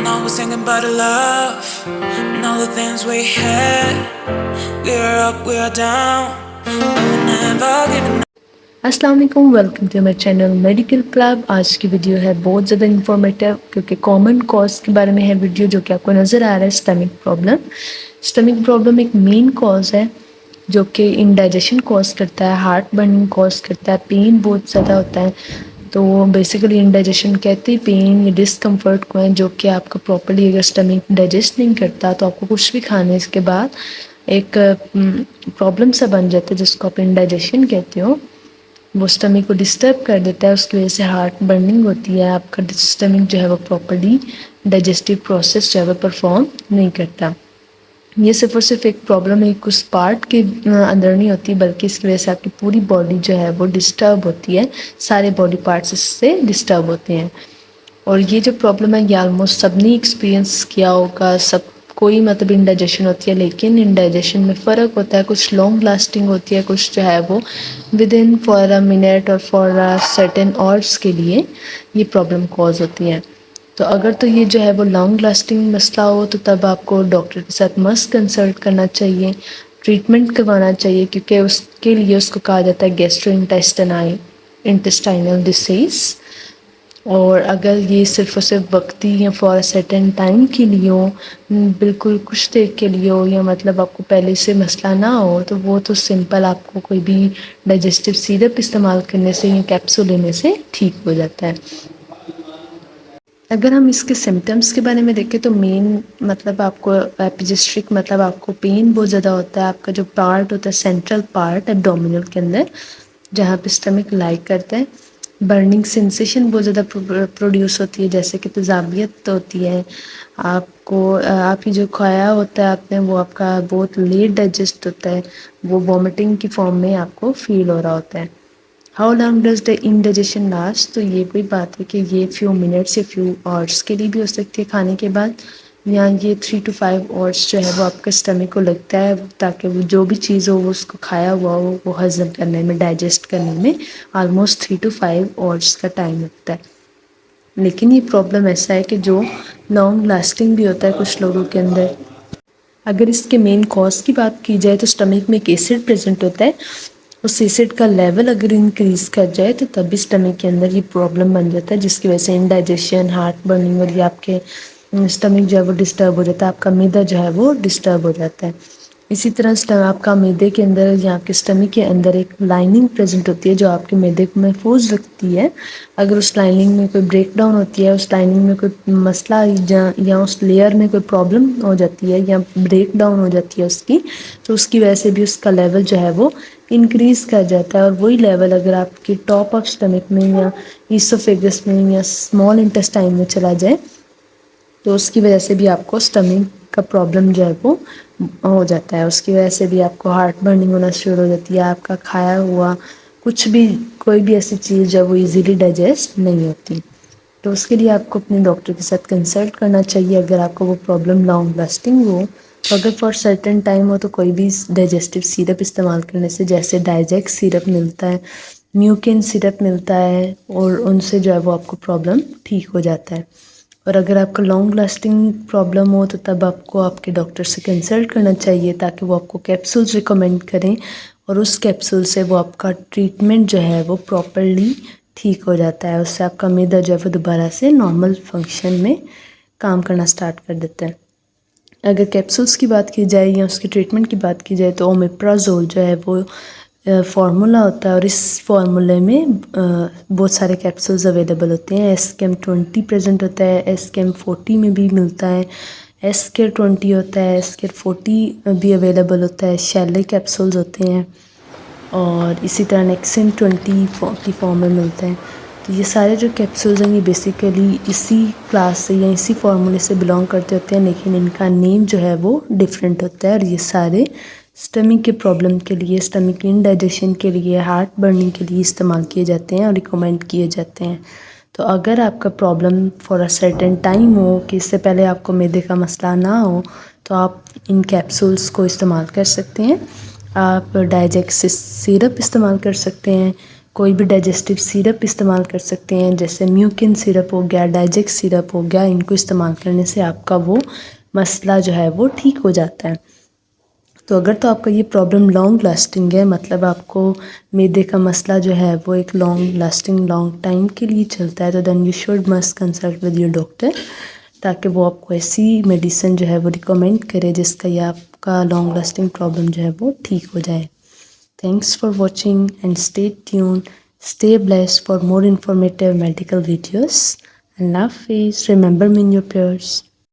Now we're singing about the love and all the things we had. We are up, we are down, but we're never giving up. अस्सलाम वालेकुम, welcome to my channel medical club. आज की video है बहुत ज़्यादा informative क्योंकि common cause के बारे में है वीडियो जो कि आपको नज़र आ रहा है। स्टमक प्रॉब्लम एक मेन कॉज है जो कि इंडाइजेशन कॉज करता है, हार्ट बर्निंग कॉज करता है, पेन बहुत ज़्यादा होता है। तो बेसिकली इंडाइजेशन कहते हैं पेन या डिस्कम्फर्ट को है, जो कि आपका प्रॉपर्ली अगर स्टमक डाइजेस्ट नहीं करता तो आपको कुछ भी खाने के बाद एक प्रॉब्लम सा बन जाता है जिसको आप इंडाइजेशन कहते हो। वो स्टमक को डिस्टर्ब कर देता है, उसकी वजह से हार्ट बर्निंग होती है। आपका स्टमक जो है वो प्रॉपर्ली डाइजेस्टिव प्रोसेस जो है वो परफॉर्म नहीं करता। ये सिर्फ और सिर्फ एक प्रॉब्लम एक उस पार्ट के अंदर नहीं होती, बल्कि इसकी वजह से आपकी पूरी बॉडी जो है वो डिस्टर्ब होती है, सारे बॉडी पार्ट्स इससे डिस्टर्ब होते हैं। और ये जो प्रॉब्लम है ये आलमोस्ट सब ने एक्सपीरियंस किया होगा, सब कोई मतलब इंडाइजेशन होती है, लेकिन इंडाइजेशन में फ़र्क होता है। कुछ लॉन्ग लास्टिंग होती है, कुछ जो है वो with in for a minute और फॉर अ सर्टेन आवर्स के लिए ये प्रॉब्लम कॉज होती है। तो अगर तो ये जो है वो लॉन्ग लास्टिंग मसला हो तो तब आपको डॉक्टर के साथ मस्ट कंसल्ट करना चाहिए, ट्रीटमेंट करवाना चाहिए, क्योंकि उसके लिए उसको कहा जाता है गैस्ट्रो इंटेस्टाइनल डिसीज़। और अगर ये सिर्फ और सिर्फ वक्ती या फॉर सर्टेन टाइम के लिए हो, बिल्कुल कुछ देर के लिए हो, या मतलब आपको पहले से मसला ना हो, तो वो तो सिंपल आपको कोई भी डाइजेस्टिव सिरप इस्तेमाल करने से या कैप्सूल लेने से ठीक हो जाता है। अगर हम इसके सिम्टम्स के बारे में देखें तो मेन मतलब आपको एपिजेस्ट्रिक मतलब आपको पेन बहुत ज़्यादा होता है। आपका जो पार्ट होता है सेंट्रल पार्ट एब्डोमिनल के अंदर जहाँ पे स्टमक लाई करता है, बर्निंग सेंसेशन बहुत ज़्यादा प्रोड्यूस होती है, जैसे कि तेज़ाबियत होती है। आपको आपकी जो खाया होता है आपने वो आपका बहुत लेट डाइजेस्ट होता है, वो वॉमिटिंग की फॉर्म में आपको फील हो रहा होता है। How long does the indigestion last, तो ये कोई बात है कि ये फ्यू मिनट्स या फ्यू आवर्स के लिए भी हो सकती है खाने के बाद, या ये 3 to 5 आवर्स जो है वो आपके स्टमक को लगता है ताकि वो जो भी चीज़ हो वो उसको खाया हुआ हो वो हज़म करने में, डाइजेस्ट करने में आलमोस्ट 3 to 5 आवर्स का टाइम लगता है। लेकिन ये प्रॉब्लम ऐसा है कि जो लॉन्ग लास्टिंग भी होता है कुछ लोगों के अंदर। अगर इसके मेन कॉज की बात की जाए तो स्टमक में एक एसिड प्रेजेंट होता है, उस एसिड का लेवल अगर इंक्रीज़ कर जाए तो तब भी स्टमक के अंदर ये प्रॉब्लम बन जाता है, जिसकी वजह से इंडाइजेशन, हार्ट बर्निंग और ये आपके स्टमक जो है वो डिस्टर्ब हो जाता है, आपका मैदा जो है वो डिस्टर्ब हो जाता है। इसी तरह आपका मैदे के अंदर या आपके स्टमक के अंदर एक लाइनिंग प्रेजेंट होती है जो आपके मैदे को महफूज रखती है। अगर उस लाइनिंग में कोई ब्रेक डाउन होती है, उस लाइनिंग में कोई मसला या उस लेयर में कोई प्रॉब्लम हो जाती है या ब्रेक डाउन हो जाती है उसकी, तो उसकी वजह से भी उसका लेवल जो है वो इंक्रीज़ कर जाता है। और वही लेवल अगर आपके टॉप ऑफ स्टमक में या ईसोफेगस में या स्मॉल इंटेस्टाइन में चला जाए तो उसकी वजह से भी आपको स्टमक का प्रॉब्लम जो है वो हो जाता है। उसकी वजह से भी आपको हार्ट बर्निंग होना शुरू हो जाती है, आपका खाया हुआ कुछ भी कोई भी ऐसी चीज़ जो वो इजीली डाइजेस्ट नहीं होती। तो उसके लिए आपको अपने डॉक्टर के साथ कंसल्ट करना चाहिए अगर आपको वो प्रॉब्लम लॉन्ग लास्टिंग हो। तो अगर फॉर सर्टेन टाइम हो तो कोई भी डाइजेस्टिव सिरप इस्तेमाल करने से, जैसे डाइजेक्स सिरप मिलता है, म्यूकिन सिरप मिलता है, और उनसे जो है वो आपको प्रॉब्लम ठीक हो जाता है। और अगर आपका लॉन्ग लास्टिंग प्रॉब्लम हो तो तब आपको आपके डॉक्टर से कंसल्ट करना चाहिए ताकि वो आपको कैप्सूल्स रिकमेंड करें, और उस कैप्सूल से वो आपका ट्रीटमेंट जो है वो प्रॉपरली ठीक हो जाता है। उससे आपका मैदा जो है वो दोबारा से नॉर्मल फंक्शन में काम करना स्टार्ट कर देता है। अगर कैप्सूल्स की बात की जाए या उसके ट्रीटमेंट की बात की जाए तो ओमेप्राजोल जो है वो फार्मूला होता है, और इस फार्मूले में बहुत सारे कैप्सूल्स अवेलेबल होते हैं। SKM20 प्रेजेंट होता है, SKM40 में भी मिलता है, SK20 होता है, SK40 भी अवेलेबल होता है, शैले कैप्सूल्स होते हैं, और इसी तरह नेक्सिन 20 की फॉर्म में मिलता है। तो ये सारे जो कैप्सूल्स हैं ये बेसिकली इसी क्लास से या इसी फार्मूले से बिलोंग करते होते हैं, लेकिन इनका नेम जो है वो डिफरेंट होता है। और ये सारे स्टमक के प्रॉब्लम के लिए, स्टमक इंडाइजेशन के लिए, हार्ट बर्निंग के लिए इस्तेमाल किए जाते हैं और रिकमेंड किए जाते हैं। तो अगर आपका problem for a certain time हो कि इससे पहले आपको मैदे का मसला ना हो, तो आप इन कैप्सूल्स को इस्तेमाल कर सकते हैं। आप डाइजेक्सिस सिरप इस्तेमाल कर सकते हैं, کوئی بھی ڈائجسٹو سیرپ استعمال کر سکتے ہیں، جیسے میوکن سیرپ ہو گیا، ڈائجیکس سیرپ ہو گیا. ان کو استعمال کرنے سے آپ کا وہ مسئلہ جو ہے وہ ٹھیک ہو جاتا ہے. تو اگر تو آپ کا یہ پرابلم لانگ لاسٹنگ ہے، مطلب آپ کو معدے کا مسئلہ جو ہے وہ ایک لانگ ٹائم کے لیے چلتا ہے، تو then you should must consult with your doctor, تاکہ وہ آپ کو ایسی میڈیسن جو ہے وہ ریکمینڈ کرے جس کا یہ آپ کا لانگ لاسٹنگ پرابلم جو ہے وہ ٹھیک ہو جائے. Thanks for watching and stay tuned. Stay blessed for more informative medical videos. Allah Hafiz. Remember me in your prayers.